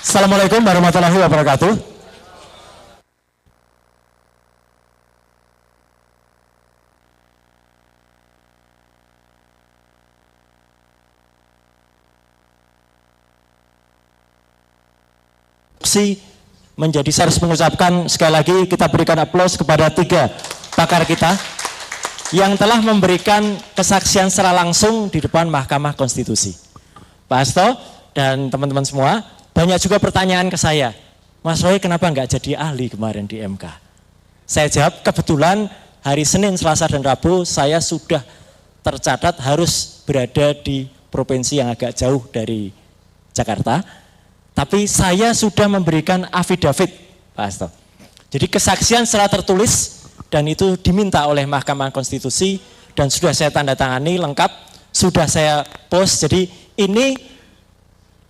Assalamualaikum warahmatullahi wabarakatuh. Menjadi saya harus mengucapkan sekali lagi kita berikan aplaus kepada 3 pakar kita yang telah memberikan kesaksian secara langsung di depan Mahkamah Konstitusi. Pak Hasto dan teman-teman semua, banyak juga pertanyaan ke saya, Mas Roy kenapa nggak jadi ahli kemarin di MK? Saya jawab, kebetulan hari Senin, Selasa, dan Rabu saya sudah tercatat harus berada di provinsi yang agak jauh dari Jakarta. Tapi saya sudah memberikan afidavit, Pak Hasto. Jadi kesaksian secara tertulis dan itu diminta oleh Mahkamah Konstitusi dan sudah saya tanda tangani lengkap, sudah saya post. Jadi ini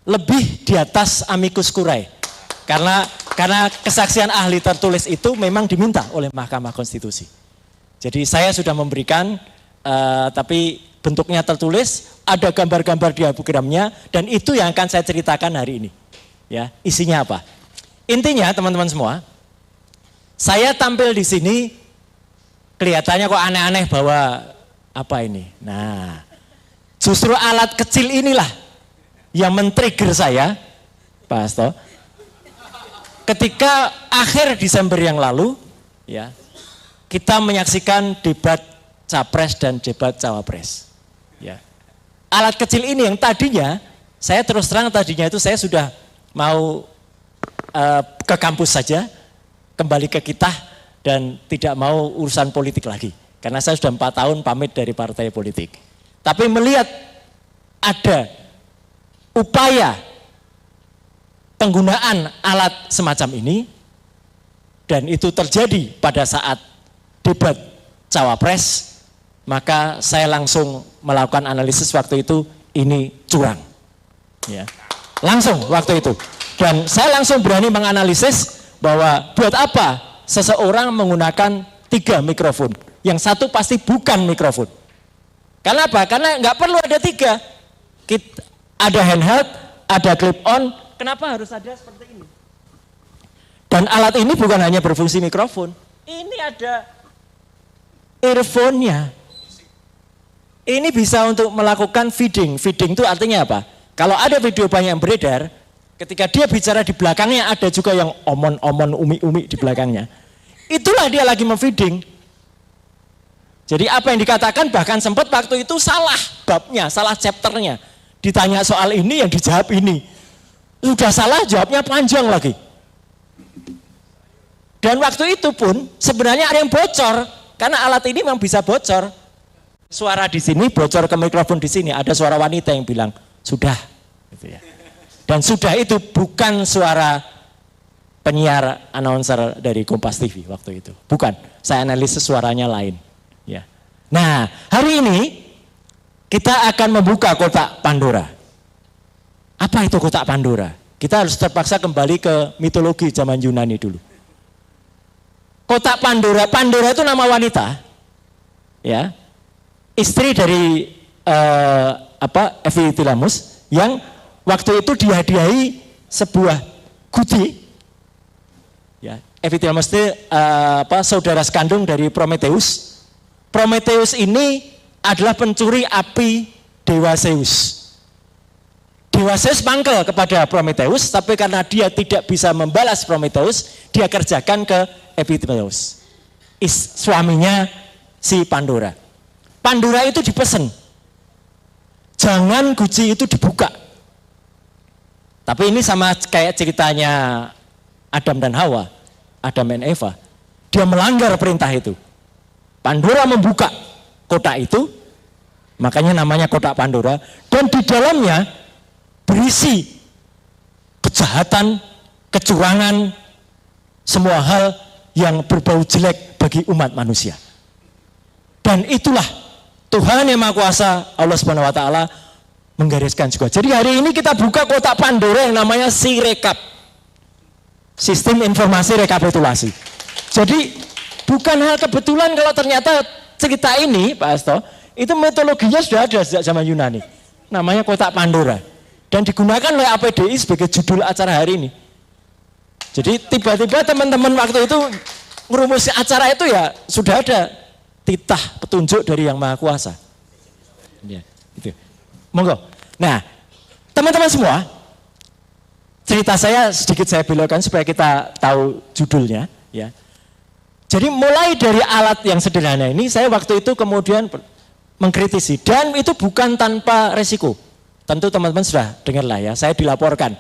lebih di atas amicus curiae. Karena kesaksian ahli tertulis itu memang diminta oleh Mahkamah Konstitusi. Jadi saya sudah memberikan, tapi bentuknya tertulis, ada gambar-gambar diagramnya dan itu yang akan saya ceritakan hari ini. Ya, isinya apa? Intinya teman-teman semua, saya tampil di sini kelihatannya kok aneh-aneh bahwa apa ini? Nah, justru alat kecil inilah yang men-trigger saya, Pak Hasto. Ketika akhir Desember yang lalu, ya, kita menyaksikan debat Capres dan debat Cawapres. Ya. Alat kecil ini yang tadinya, saya terus terang tadinya itu saya sudah mau ke kampus saja, kembali ke kita dan tidak mau urusan politik lagi. Karena saya sudah 4 tahun pamit dari partai politik. Tapi melihat ada upaya penggunaan alat semacam ini, dan itu terjadi pada saat debat Cawapres, maka saya langsung melakukan analisis waktu itu, ini curang. Ya. Langsung waktu itu. Dan saya langsung berani menganalisis bahwa buat apa seseorang menggunakan 3 mikrofon. Yang satu pasti bukan mikrofon. Karena apa? Karena nggak perlu ada 3. Ada handheld, ada clip on. Kenapa harus ada seperti ini? Dan alat ini bukan hanya berfungsi mikrofon. Ini ada earphone-nya. Ini bisa untuk melakukan feeding. Feeding itu artinya apa? Kalau ada video banyak yang beredar, ketika dia bicara di belakangnya ada juga yang omon-omon, umi-umi di belakangnya. Itulah dia lagi memfeeding. Jadi apa yang dikatakan bahkan sempat waktu itu salah babnya, salah chapternya. Ditanya soal ini yang dijawab ini. Sudah salah jawabnya panjang lagi. Dan waktu itu pun sebenarnya ada yang bocor. Karena alat ini memang bisa bocor. Suara di sini bocor ke mikrofon di sini. Ada suara wanita yang bilang, sudah, gitu ya. Dan sudah itu bukan suara penyiar announcer dari Kompas TV waktu itu, bukan. Saya analisis suaranya lain. Ya. Nah, hari ini kita akan membuka kotak Pandora. Apa itu kotak Pandora? Kita harus terpaksa kembali ke mitologi zaman Yunani dulu. Kotak Pandora, Pandora itu nama wanita, ya, istri dari Ephialtes yang waktu itu dihadiahi sebuah guci. Ya, Ephialtes itu saudara sekandung dari Prometheus. Prometheus ini adalah pencuri api Dewa Zeus. Dewa Zeus mangkel kepada Prometheus, tapi karena dia tidak bisa membalas Prometheus, dia kerjakan ke Ephialtes, suaminya si Pandora. Pandora itu dipesan, jangan guci itu dibuka. Tapi ini sama kayak ceritanya Adam dan Hawa, Adam dan Eva. Dia melanggar perintah itu. Pandora membuka kotak itu, makanya namanya kotak Pandora. Dan di dalamnya berisi kejahatan, kecurangan, semua hal yang berbau jelek bagi umat manusia. Dan itulah Tuhan yang Maha Kuasa, Allah Subhanahu wa Ta'ala, menggariskan juga. Jadi hari ini kita buka kotak Pandora yang namanya Sirekap, sistem informasi rekapitulasi. Jadi bukan hal kebetulan kalau ternyata cerita ini, Pak Hasto, itu metodologinya sudah ada sejak zaman Yunani. Namanya kotak Pandora. dan digunakan oleh APDI sebagai judul acara hari ini. Jadi tiba-tiba teman-teman waktu itu merumuskan acara itu ya sudah ada titah petunjuk dari Yang Maha Kuasa. Ya, gitu. Monggo. Nah, teman-teman semua, cerita saya sedikit saya belokkan supaya kita tahu judulnya. Ya. Jadi mulai dari alat yang sederhana ini, saya waktu itu kemudian mengkritisi dan itu bukan tanpa resiko. Tentu teman-teman sudah dengar lah ya, saya dilaporkan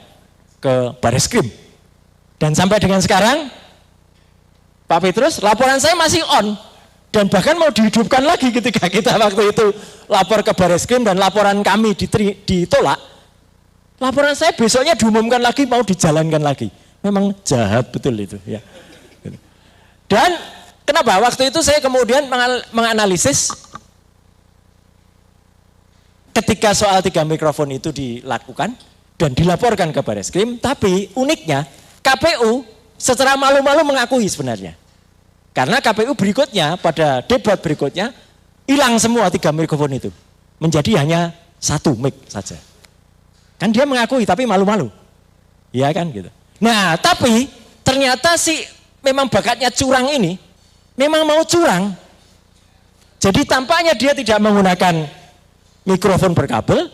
ke Bareskrim. Dan sampai dengan sekarang, Pak Petrus, laporan saya masih on. Dan bahkan mau dihidupkan lagi ketika kita waktu itu lapor ke Bareskrim dan laporan kami ditolak. Laporan saya besoknya diumumkan lagi, mau dijalankan lagi. Memang jahat betul itu. Ya. Dan kenapa? Waktu itu saya kemudian menganalisis ketika soal 3 mikrofon itu dilakukan dan dilaporkan ke Bareskrim, tapi uniknya KPU secara malu-malu mengakui sebenarnya. Karena KPU berikutnya pada debat berikutnya hilang semua 3 mikrofon itu. Menjadi hanya 1 mic saja. Kan dia mengakui tapi malu-malu. Iya kan gitu. Nah, tapi ternyata memang bakatnya curang ini memang mau curang. Jadi tampaknya dia tidak menggunakan mikrofon berkabel,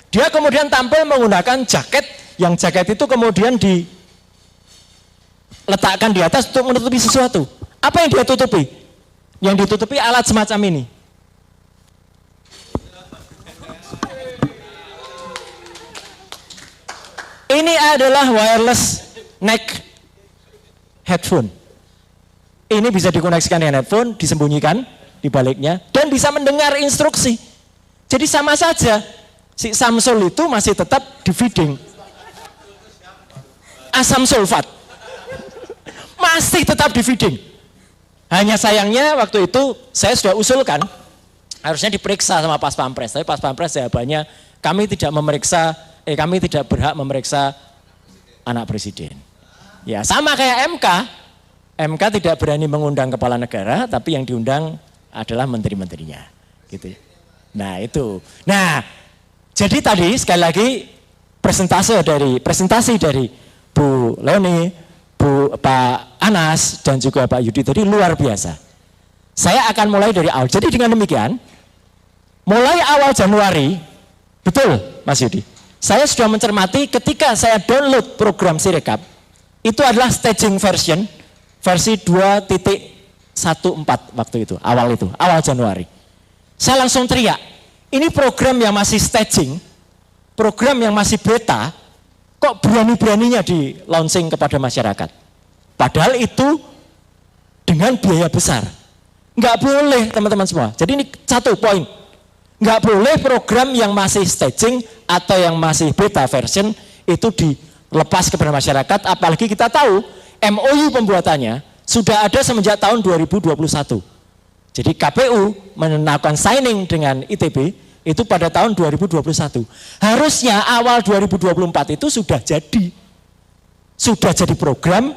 dia kemudian tampil menggunakan jaket, yang jaket itu kemudian diletakkan di atas untuk menutupi sesuatu. Apa yang dia tutupi? Yang ditutupi alat semacam ini. Ini adalah wireless neck headphone. Ini bisa dikoneksikan dengan headphone, disembunyikan di baliknya, dan bisa mendengar instruksi. Jadi sama saja, si Samsul itu masih tetap di feeding asam sulfat. Masih tetap di feeding. Hanya sayangnya waktu itu saya sudah usulkan, harusnya diperiksa sama Pas Pampres. Tapi Pas Pampres jawabannya, kami tidak berhak memeriksa anak presiden. Ya sama kayak MK. MK tidak berani mengundang kepala negara, tapi yang diundang adalah menteri-menterinya. Gitu. Nah itu. Nah jadi tadi sekali lagi presentasi dari Bu Leoni, Pak Anas dan juga Pak Yudi tadi luar biasa. Saya akan mulai dari awal. Jadi dengan demikian, mulai awal Januari, betul Mas Yudi, saya sudah mencermati ketika saya download program Sirekap, itu adalah staging versi 2.14 waktu itu, awal Januari. Saya langsung teriak, ini program yang masih staging, program yang masih beta, kok berani-beraninya di launching kepada masyarakat. Padahal itu dengan biaya besar. Nggak boleh teman-teman semua. Jadi ini satu poin. Nggak boleh program yang masih staging atau yang masih beta version itu dilepas kepada masyarakat. Apalagi kita tahu MOU pembuatannya sudah ada semenjak tahun 2021. Jadi KPU melakukan signing dengan ITB itu pada tahun 2021. Harusnya awal 2024 itu sudah jadi program,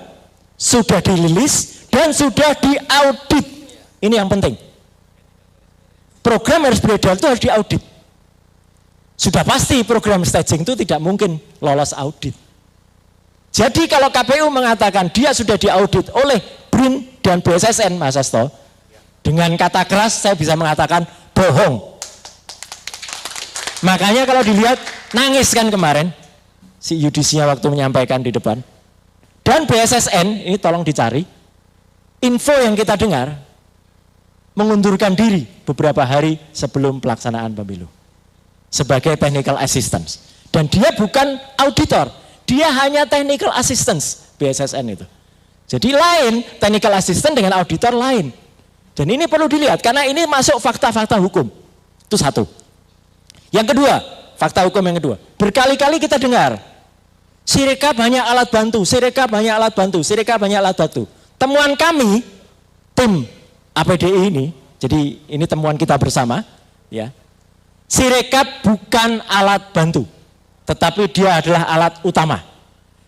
sudah dirilis dan sudah diaudit. Ini yang penting. Program harus beredar itu harus diaudit. Sudah pasti program staging itu tidak mungkin lolos audit. Jadi kalau KPU mengatakan dia sudah diaudit oleh BRIN dan BSSN, Mas Hasto, dengan kata keras saya bisa mengatakan bohong. Makanya kalau dilihat nangis kan kemarin si yudisinya waktu menyampaikan di depan. Dan BSSN ini tolong dicari. Info yang kita dengar mengundurkan diri beberapa hari sebelum pelaksanaan pemilu sebagai technical assistance. Dan dia bukan auditor, dia hanya technical assistance BSSN itu. Jadi lain technical assistant dengan auditor lain. Dan ini perlu dilihat karena ini masuk fakta-fakta hukum. Itu satu. Yang kedua, fakta hukum yang kedua. Berkali-kali kita dengar Sirekap hanya alat bantu, Sirekap hanya alat bantu, Sirekap hanya alat bantu. Temuan kami, tim APDI ini, jadi ini temuan kita bersama, ya. Sirekap bukan alat bantu, tetapi dia adalah alat utama.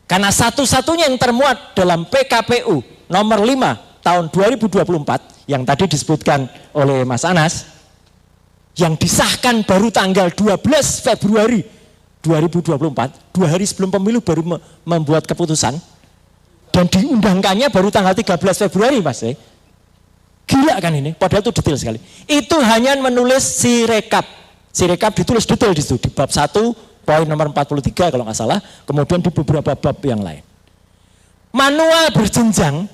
Karena satu-satunya yang termuat dalam PKPU nomor 5 tahun 2024 yang tadi disebutkan oleh Mas Anas, yang disahkan baru tanggal 12 Februari 2024, 2 hari sebelum pemilu baru membuat keputusan, dan diundangkannya baru tanggal 13 Februari, Mas. Gila kan ini, padahal itu detail sekali. Itu hanya menulis sirekap. Sirekap ditulis detail di situ, di bab 1, poin nomor 43 kalau nggak salah, kemudian di beberapa bab yang lain. Manual berjenjang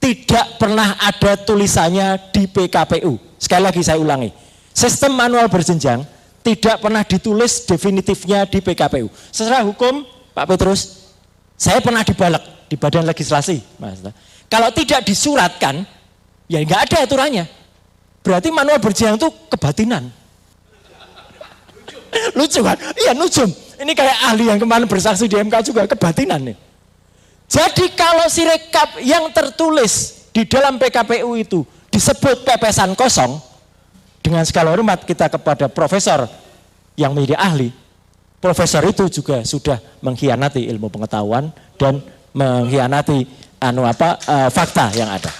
tidak pernah ada tulisannya di PKPU. Sekali lagi saya ulangi, sistem manual berjenjang tidak pernah ditulis definitifnya di PKPU. Secara hukum, Pak Petrus, saya pernah dibalek di Badan Legislasi, Mas. Kalau tidak disuratkan, ya nggak ada aturannya. Berarti manual berjenjang itu kebatinan. Lucu kan? Iya, nujum. Ini kayak ahli yang kemarin bersaksi di MK juga, kebatinan nih. Jadi kalau sirekap yang tertulis di dalam PKPU itu disebut pepesan kosong, dengan segala hormat kita kepada profesor yang menjadi ahli, profesor itu juga sudah mengkhianati ilmu pengetahuan dan mengkhianati fakta yang ada.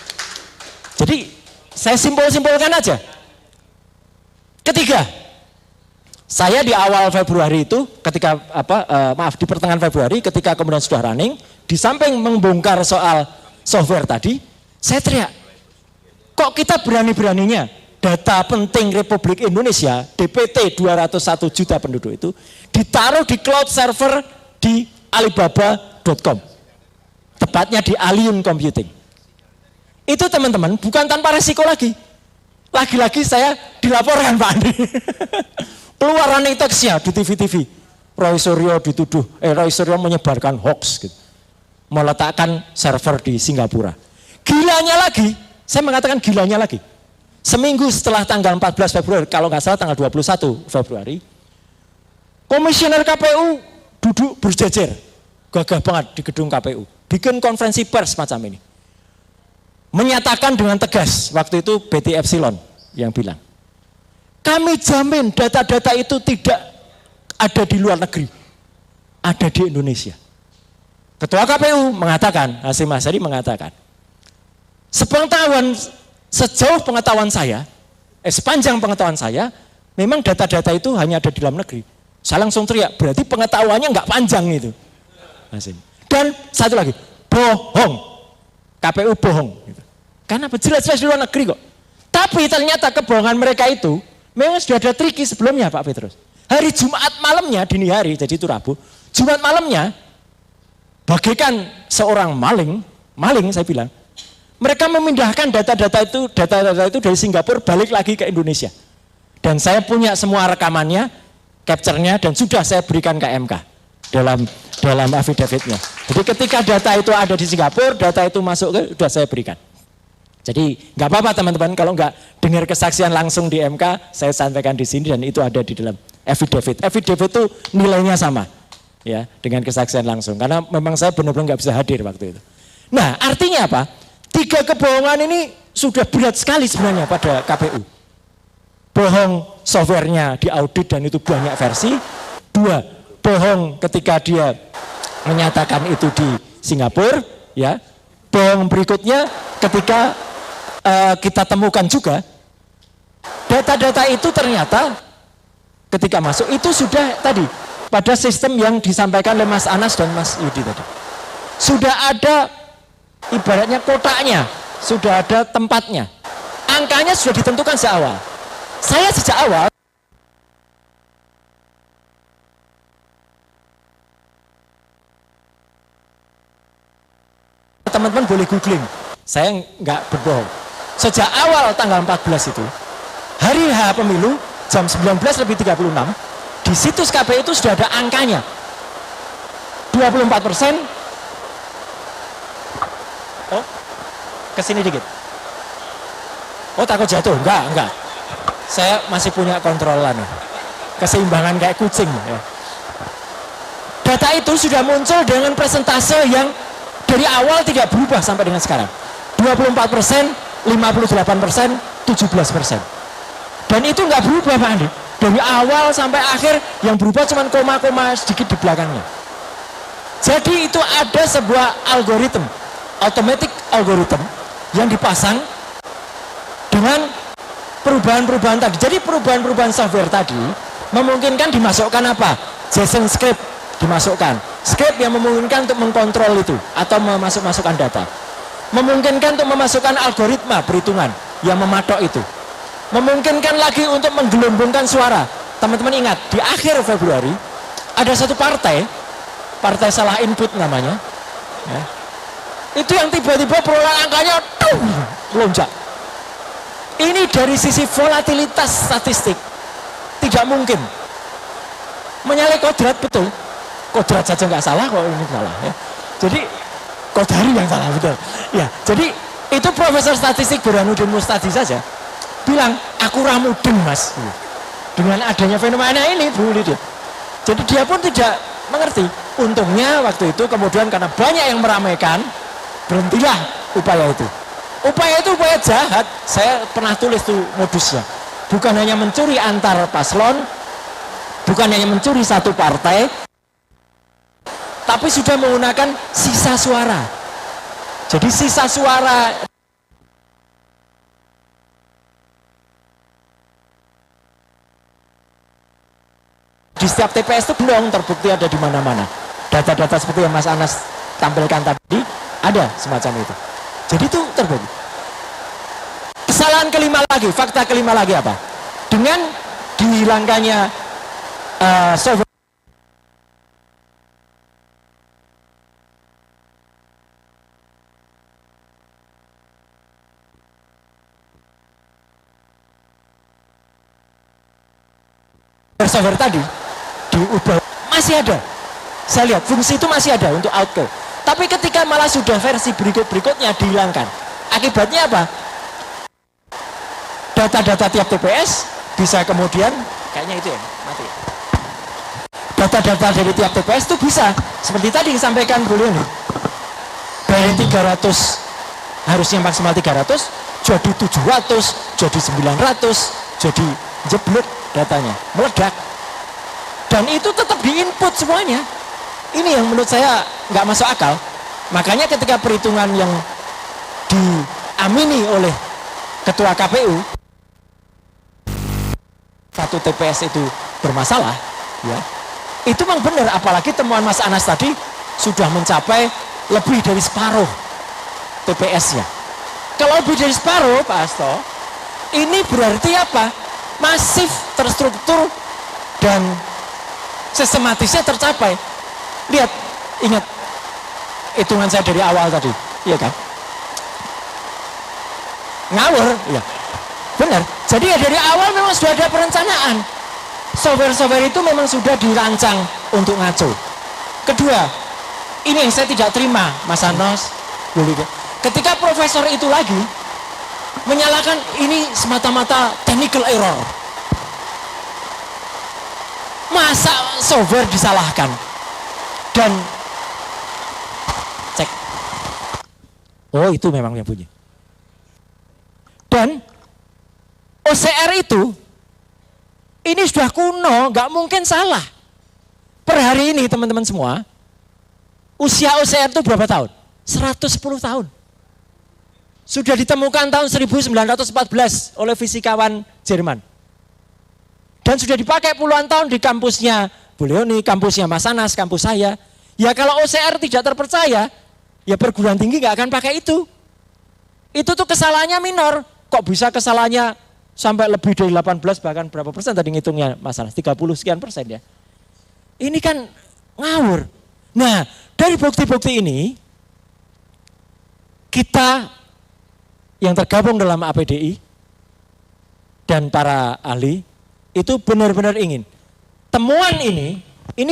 Jadi saya simpulkan aja. Ketiga, saya di awal Februari itu, ketika di pertengahan Februari, ketika kemudian sudah running, di samping membongkar soal software tadi, saya teriak, kok kita berani-beraninya data penting Republik Indonesia, DPT 201 juta penduduk itu, ditaruh di cloud server di Alibaba.com, tepatnya di Allium Computing. Itu teman-teman bukan tanpa resiko lagi. Lagi-lagi saya dilaporkan Pak Andi. Keluar running text-nya di TV-TV. Roy Suryo dituduh, Roy Suryo menyebarkan hoax gitu, meletakkan server di Singapura. Gilanya lagi, saya mengatakan gilanya lagi. Seminggu setelah tanggal 14 Februari, kalau nggak salah tanggal 21 Februari, komisioner KPU duduk berjejer, gagah banget di gedung KPU, bikin konferensi pers macam ini. Menyatakan dengan tegas, waktu itu BT Epsilon yang bilang, kami jamin data-data itu tidak ada di luar negeri, ada di Indonesia. Ketua KPU mengatakan, Hasyim Asyari mengatakan, sejauh pengetahuan saya, sepanjang pengetahuan saya, memang data-data itu hanya ada di dalam negeri. Saya langsung teriak, berarti pengetahuannya nggak panjang itu. Dan satu lagi, bohong, KPU bohong. Karena jelas-jelas di luar negeri kok. Tapi ternyata kebohongan mereka itu memang sudah ada triki sebelumnya Pak Petrus. Hari Jumat malamnya, dini hari, jadi itu Rabu, Jumat malamnya, bagaikan seorang maling saya bilang, mereka memindahkan data-data itu dari Singapura balik lagi ke Indonesia. Dan saya punya semua rekamannya, capture-nya, dan sudah saya berikan ke MK dalam affidavit-nya. Jadi ketika data itu ada di Singapura, data itu masuk sudah saya berikan. Jadi nggak apa-apa teman-teman kalau nggak dengar kesaksian langsung di MK, saya sampaikan di sini dan itu ada di dalam affidavit. Affidavit itu nilainya sama ya dengan kesaksian langsung karena memang saya benar-benar nggak bisa hadir waktu itu. Nah artinya apa? 3 kebohongan ini sudah berat sekali sebenarnya pada KPU. Bohong softwarenya diaudit dan itu banyak versi. 2, bohong ketika dia menyatakan itu di Singapura, ya. Bohong berikutnya ketika kita temukan juga data-data itu ternyata ketika masuk itu sudah tadi pada sistem yang disampaikan oleh Mas Anas dan Mas Yudi tadi. Sudah ada ibaratnya kotaknya, sudah ada tempatnya. Angkanya sudah ditentukan sejak awal. Saya sejak awal teman-teman boleh googling, saya nggak berbohong. Sejak awal tanggal 14 itu, hari H pemilu, jam 19.36, di situs KPU itu sudah ada angkanya. 24%. Oh, kesini dikit. Oh, takut jatuh? Enggak. Saya masih punya kontrolan. Keseimbangan kayak kucing. Ya. Data itu sudah muncul dengan persentase yang dari awal tidak berubah sampai dengan sekarang. 24%, 58%, 17%. Dan itu nggak berubah Pak Andi. Dari awal sampai akhir yang berubah cuma koma-koma sedikit di belakangnya. Jadi itu ada sebuah algoritma, automatic algorithm yang dipasang dengan perubahan-perubahan tadi. Jadi perubahan-perubahan software tadi memungkinkan dimasukkan apa? JSON script dimasukkan. Script yang memungkinkan untuk mengkontrol itu atau memasukkan data. Memungkinkan untuk memasukkan algoritma perhitungan yang mematok itu. Memungkinkan lagi untuk menggelembungkan suara. Teman-teman ingat, di akhir Februari ada satu partai salah input namanya. Ya. Itu yang tiba-tiba perolehan angkanya melonjak. Ini dari sisi volatilitas statistik tidak mungkin. Menyalahi kodrat betul. Kodrat saja nggak salah, kok ini salah. Ya. Jadi Kodari yang salah betul. Ya, jadi itu Profesor Statistik Burhanuddin Mustadi saja bilang, aku ramudeng mas. Dengan adanya fenomena ini, Bu Lydia. Jadi dia pun tidak mengerti. Untungnya waktu itu kemudian karena banyak yang meramaikan, berhentilah upaya itu. Upaya itu upaya jahat. Saya pernah tulis tuh modusnya. Bukan hanya mencuri antar paslon, bukan hanya mencuri satu partai, tapi sudah menggunakan sisa suara. Jadi sisa suara di setiap TPS itu belum terbukti ada di mana-mana. Data-data seperti yang Mas Anas tampilkan tadi ada semacam itu. Jadi itu terbukti. Kesalahan kelima lagi, fakta kelima lagi apa? Dengan dihilangkannya software software tadi diubah, masih ada. Saya lihat fungsi itu masih ada untuk outcome. Tapi ketika malah sudah versi berikutnya dihilangkan, akibatnya apa? Data-data tiap TPS bisa kemudian, kayaknya itu ya, mati. Data-data dari tiap TPS itu bisa, seperti tadi disampaikan Bu Leoni, dari 300, harusnya maksimal 300, jadi 700, jadi 900, jadi jeblok datanya, meledak. Dan itu tetap diinput semuanya. Ini yang menurut saya nggak masuk akal. Makanya ketika perhitungan yang diamini oleh Ketua KPU, satu TPS itu bermasalah, ya, itu memang benar. Apalagi temuan Mas Anas tadi sudah mencapai lebih dari separuh TPS-nya. Kalau lebih dari separuh, Pak Hasto, ini berarti apa? Masif, terstruktur, dan sistematisnya tercapai. Lihat, ingat hitungan saya dari awal tadi, iya kan? Ngawur, iya. Benar. Jadi ya dari awal memang sudah ada perencanaan. Software-software itu memang sudah dirancang untuk ngaco. Kedua, ini yang saya tidak terima, Mas Anos, Bu Lydia. Ketika profesor itu lagi menyalahkan ini semata-mata technical error. Masa software disalahkan? Dan cek. Oh, itu memang yang punya. Dan OCR itu ini sudah kuno, nggak mungkin salah. Per hari ini teman-teman semua, usia OCR itu berapa tahun? 110 tahun. Sudah ditemukan tahun 1914 oleh fisikawan Jerman. Dan sudah dipakai puluhan tahun di kampusnya Bu Leoni, kampusnya Mas Anas, kampus saya. Ya kalau OCR tidak terpercaya, ya perguruan tinggi nggak akan pakai itu. Itu tuh kesalahannya minor. Kok bisa kesalahannya sampai lebih dari 18 bahkan berapa persen tadi ngitungnya Mas Anas? 30 sekian persen ya. Ini kan ngawur. Nah, dari bukti-bukti ini, kita yang tergabung dalam APDI dan para ahli itu benar-benar ingin temuan ini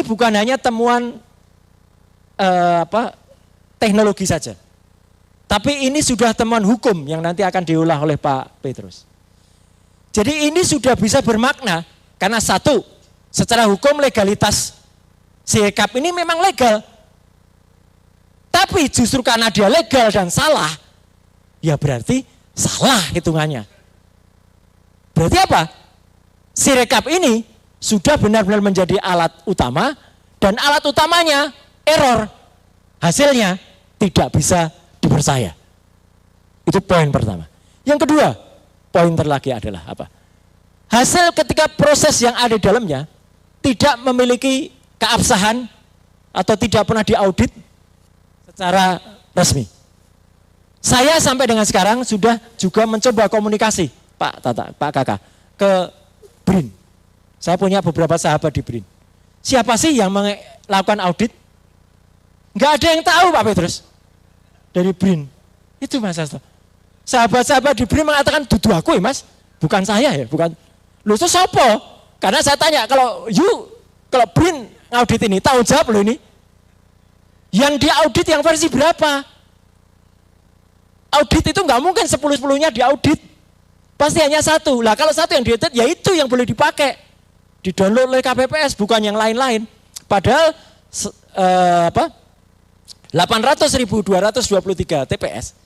bukan hanya temuan teknologi saja, tapi ini sudah temuan hukum yang nanti akan diolah oleh Pak Petrus. Jadi ini sudah bisa bermakna karena satu, secara hukum legalitas Sirekap ini memang legal, tapi justru karena dia legal dan salah, ya berarti salah hitungannya. Berarti apa? Sirekap ini sudah benar-benar menjadi alat utama dan alat utamanya error. Hasilnya tidak bisa dipercaya. Itu poin pertama. Yang kedua, poin terlagi adalah apa? Hasil ketika proses yang ada di dalamnya tidak memiliki keabsahan atau tidak pernah diaudit secara resmi. Saya sampai dengan sekarang sudah juga mencoba komunikasi Pak Tata, Pak Kakak ke BRIN. Saya punya beberapa sahabat di BRIN. Siapa sih yang melakukan audit? Nggak ada yang tahu Pak Petrus dari BRIN. Itu Mas Hasto. Sahabat-sahabat di BRIN mengatakan dudu aku ya Mas, bukan saya ya, bukan. Lu itu sopo? Karena saya tanya kalau BRIN ngaudit ini, tahu jawab lo ini. Yang diaudit yang versi berapa? Audit itu nggak mungkin 10-10-nya diaudit. Pasti hanya satu. Lah kalau satu yang diaudit, ya itu yang boleh dipakai. Di-download oleh KPPS, bukan yang lain-lain. Padahal 800.223 TPS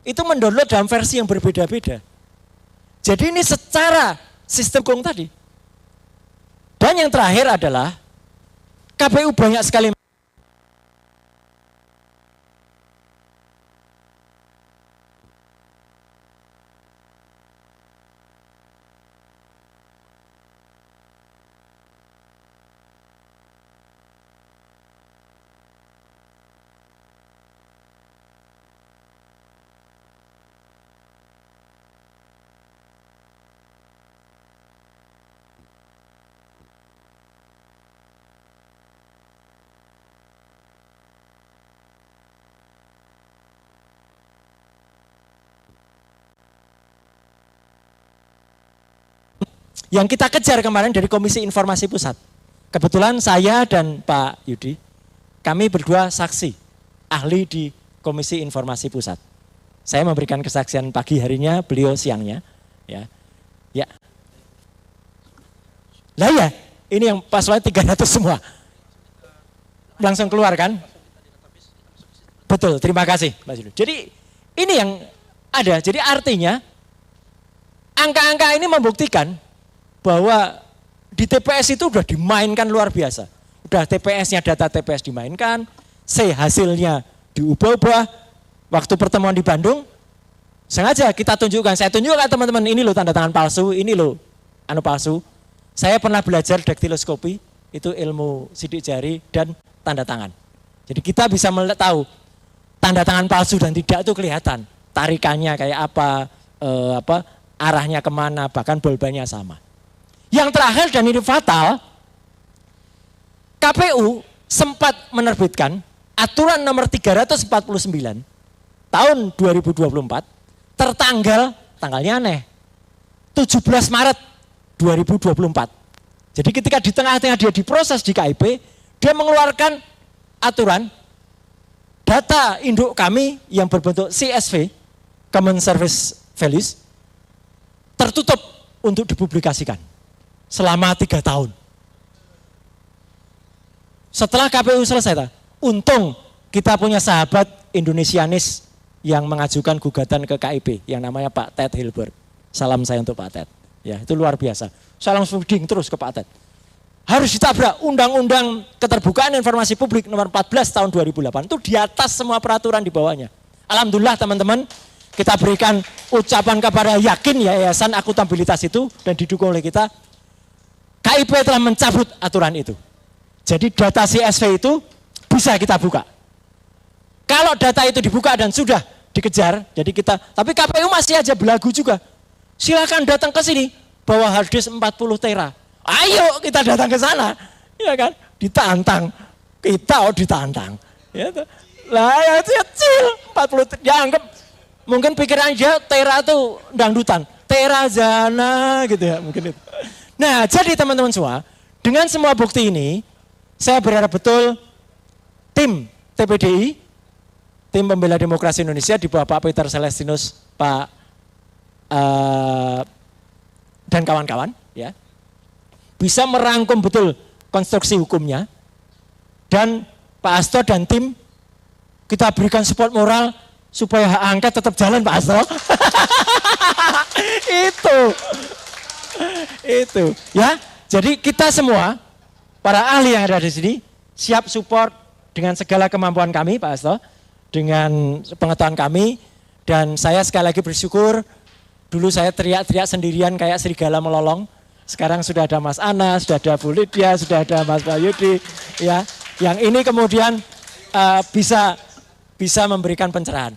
itu mendownload dalam versi yang berbeda-beda. Jadi ini secara sistem hukum tadi. Dan yang terakhir adalah KPU banyak sekali yang kita kejar kemarin dari Komisi Informasi Pusat. Kebetulan saya dan Pak Yudi, kami berdua saksi, ahli di Komisi Informasi Pusat. Saya memberikan kesaksian pagi harinya, beliau siangnya. Ya, ya. Lah ya, ini yang paslon 300 semua. Langsung keluar kan? Betul, terima kasih Pak Yudi. Jadi ini yang ada, jadi artinya angka-angka ini membuktikan bahwa di TPS itu udah dimainkan luar biasa. Udah TPS-nya, data TPS dimainkan, hasilnya diubah-ubah. Waktu pertemuan di Bandung, sengaja kita tunjukkan, saya tunjukkan teman-teman, ini loh tanda tangan palsu, ini loh palsu. Saya pernah belajar daktiloskopi, itu ilmu sidik jari dan tanda tangan. Jadi kita bisa tahu tanda tangan palsu dan tidak itu kelihatan. Tarikannya kayak apa, arahnya kemana, bahkan bolbannya sama. Yang terakhir dan ini fatal, KPU sempat menerbitkan aturan nomor 349 tahun 2024 tanggalnya aneh, 17 Maret 2024. Jadi ketika di tengah-tengah dia diproses di KIP, dia mengeluarkan aturan data induk kami yang berbentuk CSV, Common Service Values, tertutup untuk dipublikasikan selama 3 tahun. Setelah KPU selesai, untung kita punya sahabat Indonesianis yang mengajukan gugatan ke KIP yang namanya Pak Ted Hilbert. Salam saya untuk Pak Ted. Ya, itu luar biasa. Saya langsung feeding terus ke Pak Ted. Harus ditabrak Undang-Undang Keterbukaan Informasi Publik nomor 14 tahun 2008. Itu di atas semua peraturan di bawahnya. Alhamdulillah teman-teman, kita berikan ucapan kepada Yakin Yayasan Akuntabilitas itu dan didukung oleh kita. KIP telah mencabut aturan itu. Jadi data CSV itu bisa kita buka. Kalau data itu dibuka dan sudah dikejar, jadi kita, tapi KPU masih aja belagu juga. Silakan datang ke sini, bawa hard disk 40 tera. Ayo kita datang ke sana, ya kan? Ditantang, kita ditantang. Ya, lah ya kecil, 40 dia anggap mungkin pikiran dia tera itu dangdutan, tera jana gitu ya mungkin itu. Nah, jadi teman-teman semua, dengan semua bukti ini, saya berharap betul tim TPDI, tim Pembela Demokrasi Indonesia di bawah Pak Peter Celestinus, Pak dan kawan-kawan, ya, bisa merangkum betul konstruksi hukumnya, dan Pak Hasto dan tim kita berikan support moral supaya hak angket tetap jalan Pak Hasto. Itu ya. Jadi kita semua para ahli yang ada di sini siap support dengan segala kemampuan kami Pak Hasto. dengan pengetahuan kami, dan saya sekali lagi bersyukur. Dulu saya teriak-teriak sendirian kayak serigala melolong. Sekarang sudah ada Mas Anas, sudah ada Bu Lydia, sudah ada Mas Bayudi, ya. Yang ini kemudian bisa memberikan pencerahan.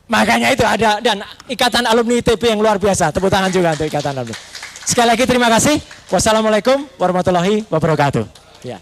Makanya itu ada, dan Ikatan Alumni ITB yang luar biasa. Tepuk tangan juga untuk Ikatan Alumni. Sekali lagi terima kasih. Wassalamualaikum warahmatullahi wabarakatuh. Ya.